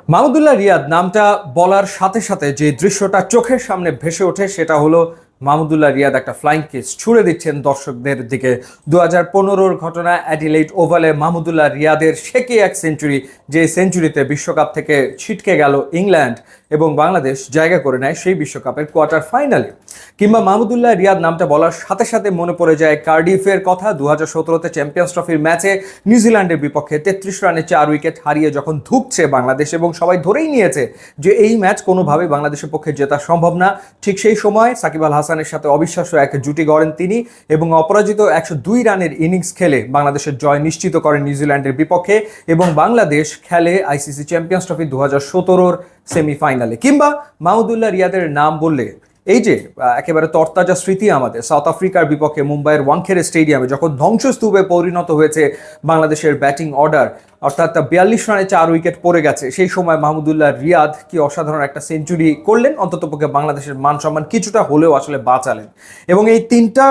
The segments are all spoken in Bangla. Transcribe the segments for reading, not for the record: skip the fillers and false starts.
মাহমুদুল্লাহ রিয়াদ নামটা বলার সাথে সাথে যে দৃশ্যটা চোখের সামনে ভেসে ওঠে সেটা হলো মাহমুদুল্লাহ রিয়াদ একটা ফ্লাইং কিস ছুড়ে দিচ্ছেন দর্শকদের দিকে। 2015-র ঘটনা, অ্যাডিলেইড ওভালে মাহমুদুল্লাহ রিয়াদের সেকে এক সেঞ্চুরি, যে সেঞ্চুরিতে বিশ্বকাপ থেকে ছিটকে গেল ইংল্যান্ড এবং বাংলাদেশ জায়গা করে নেয় সেই বিশ্বকাপের কোয়ার্টার ফাইনালে। কিংবা মাহমুদুল্লাহ রিয়াদ নামটা বলার সাথে সাথে মনে পড়ে যায় কার্ডিফের কথা। 2017-তে চ্যাম্পিয়ন্স ট্রফির ম্যাচে নিউজিল্যান্ডের বিপক্ষে 33 রানে 4 উইকেট হারিয়ে যখন ধুঁকছে বাংলাদেশ এবং সবাই ধরেই নিয়েছে যে এই ম্যাচ কোনোভাবেই বাংলাদেশের পক্ষে জেতা সম্ভব না, ঠিক সেই সময় সাকিব আল হাসানের সাথে অবিশ্বাস্য এক জুটি গড়েন তিনি এবং অপরাজিত 102 রানের ইনিংস খেলে বাংলাদেশের জয় নিশ্চিত করেন নিউজিল্যান্ডের বিপক্ষে এবং বাংলাদেশ খেলে আইসিসি চ্যাম্পিয়ন্স ট্রফি 2017-র সেমিফাইনালে। কিংবা মাহমুদুল্লাহ রিয়াদের নাম বললে এই যে একেবারে তরতাজা স্মৃতি আমাদের সাউথ আফ্রিকার বিপক্ষে মুম্বাইয়ের ওয়াংখেড়ে স্টেডিয়ামে যখন ধ্বংসস্তূপে পরিণত হয়েছে বাংলাদেশের ব্যাটিং অর্ডার, অর্থাৎ 42 রানে 4 উইকেট পড়ে গেছে, সেই সময় মাহমুদুল্লাহ রিয়াদ কি অসাধারণ একটা সেঞ্চুরি করলেন, অন্ততপক্ষে বাংলাদেশের মান সম্মান কিছুটা হলেও আসলে বাঁচালেন। এবং এই তিনটা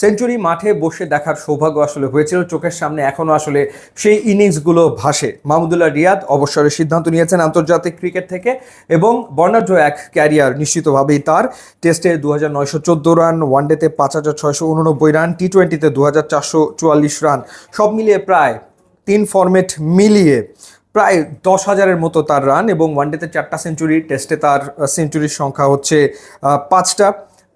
সেঞ্চুরি মাঠে বসে দেখার সৌভাগ্য আসলে হয়েছিল, চোখের সামনে এখনও আসলে সেই ইনিংসগুলো ভাসে। মাহমুদুল্লাহ রিয়াদ অবসরের সিদ্ধান্ত নিয়েছেন আন্তর্জাতিক ক্রিকেট থেকে এবং বর্ণাঢ্য এক ক্যারিয়ার নিশ্চিতভাবেই তার। টেস্টে 2914 রান, ওয়ানডেতে 5689 রান, টি-20-তে 2444 রান, সব মিলিয়ে প্রায় 3 ফরম্যাট মিলিয়ে প্রায় 10,000-এর মতো তার রান এবং ওয়ানডেতে 4টা সেঞ্চুরি, টেস্টে তার সেঞ্চুরির সংখ্যা হচ্ছে 5টা।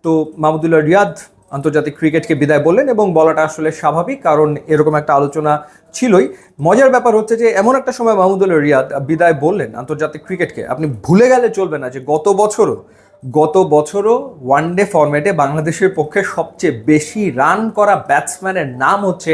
তো মাহমুদুল্লাহ রিয়াদ আন্তর্জাতিক ক্রিকেটকে বিদায় বললেন এবং বলাটা আসলে স্বাভাবিক, কারণ এরকম একটা আলোচনা ছিলই। মজার ব্যাপার হচ্ছে যে এমন একটা সময় মাহমুদুল্লাহ রিয়াদ বিদায় বললেন আন্তর্জাতিক ক্রিকেটকে, আপনি ভুলে গেলে চলবে না যে গত বছরও ওয়ানডে ফরম্যাটে বাংলাদেশের পক্ষে সবচেয়ে বেশি রান করা ব্যাটসম্যানের নাম হচ্ছে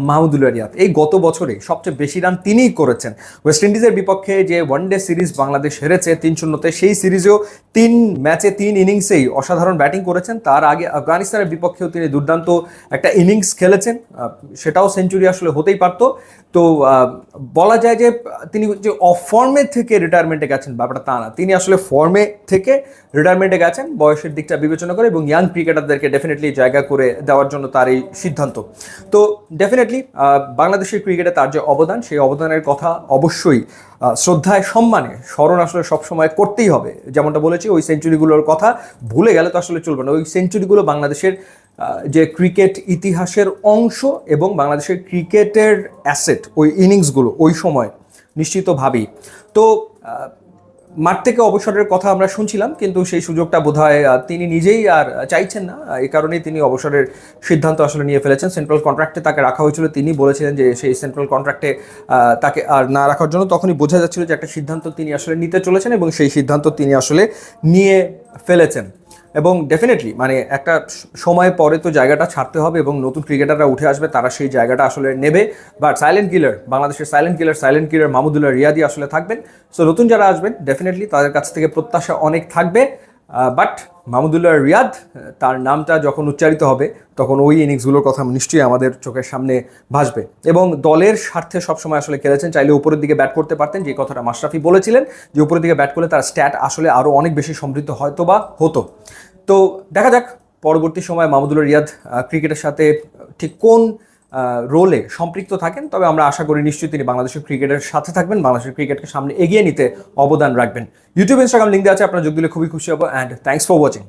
মাহমুদুল্লাহ রিয়াদ। এই গত বছরে সবচেয়ে বেশি রান তিনিই করেছেন। ওয়েস্ট ইন্ডিজের বিপক্ষে যে ওয়ানডে সিরিজ বাংলাদেশ হেরেছে 3-0-তে, সেই সিরিজেও 3 ম্যাচে 3 ইনিংসেই অসাধারণ ব্যাটিং করেছেন। তার আগে আফগানিস্তানের বিপক্ষেও তিনি দুর্দান্ত একটা ইনিংস খেলেছেন, সেটাও সেঞ্চুরি আসলে হতেই পারত। তো বলা যায় যে তিনি যে অফ ফর্মে থেকে রিটায়ারমেন্টে গেছেন ব্যাপারটা তা না, তিনি আসলে ফর্মে থেকে রিটায়ারমেন্টে গেছেন বয়সের দিকটা বিবেচনা করে এবং ইয়াং ক্রিকেটারদেরকে ডেফিনেটলি জায়গা করে দেওয়ার জন্য তার এই সিদ্ধান্ত। তো ডেফিনেটলি বাংলাদেশের ক্রিকেটে তার যে অবদান, সেই অবদানের কথা অবশ্যই শ্রদ্ধায় সম্মানে স্মরণ আসলে সবসময় করতেই হবে। যেমনটা বলেছি, ওই সেঞ্চুরিগুলোর কথা ভুলে গেলে তো আসলে চলবে না। ওই সেঞ্চুরিগুলো বাংলাদেশের যে ক্রিকেট ইতিহাসের অংশ এবং বাংলাদেশের ক্রিকেটের অ্যাসেট, ওই ইনিংসগুলো ওই সময় নিশ্চিতভাবেই। তো মাঠ থেকে অবসরের কথা আমরা শুনছিলাম, কিন্তু সেই সুযোগটা বোধহয় তিনি নিজেই আর চাইছেন না, এই কারণেই তিনি অবসরের সিদ্ধান্ত আসলে নিয়ে ফেলেছেন। সেন্ট্রাল কন্ট্রাক্টে তাকে রাখা হয়েছিল, তিনি বলেছিলেন যে সেই সেন্ট্রাল কন্ট্রাক্টে তাকে আর না রাখার জন্য তখনই বোঝা যাচ্ছিল যে একটা সিদ্ধান্ত তিনি আসলে নিতে চলেছেন এবং সেই সিদ্ধান্ত তিনি আসলে নিয়ে ফেলেছেন। এবং ডেফিনেটলি মানে একটা সময় পরে তো জায়গাটা ছাড়তে হবে এবং নতুন ক্রিকেটাররা উঠে আসবে, তারা সেই জায়গাটা আসলে নেবে। বাট বাংলাদেশের সাইলেন্ট কিলার মাহমুদুল্লাহ রিয়াদই আসলে থাকবেন। সো নতুন যারা আসবেন ডেফিনেটলি তাদের কাছ থেকে প্রত্যাশা অনেক থাকবে। বাট মাহমুদুল্লাহ রিয়াদ, তার নামটা যখন উচ্চারিত হবে তখন ওই ইনিংসগুলোর কথা নিশ্চয়ই আমাদের চোখের সামনে ভাসবে। এবং দলের স্বার্থে সবসময় আসলে খেলেছেন, চাইলে উপরের দিকে ব্যাট করতে পারতেন, যে কথাটা মাশরাফি বলেছিলেন যে উপরের দিকে ব্যাট করলে তার স্ট্যাট আসলে আরও অনেক বেশি সমৃদ্ধ হয়তো বা হতো। তো দেখা যাক পরবর্তী সময় মাহমুদুল্লাহ রিয়াদ ক্রিকেটের সাথে ঠিক কোন রোলে সম্পৃক্ত থাকেন, তবে আমরা আশা করি নিশ্চয়ই তিনি বাংলাদেশের ক্রিকেটের সাথে থাকবেন, বাংলাদেশের ক্রিকেটকে সামনে এগিয়ে নিতে অবদান রাখবেন। ইউটিউব, ইনস্টাগ্রাম লিঙ্ক দেওয়া আছে, আপনারা যোগ দিলে খুবই খুশি হব। And thanks for watching.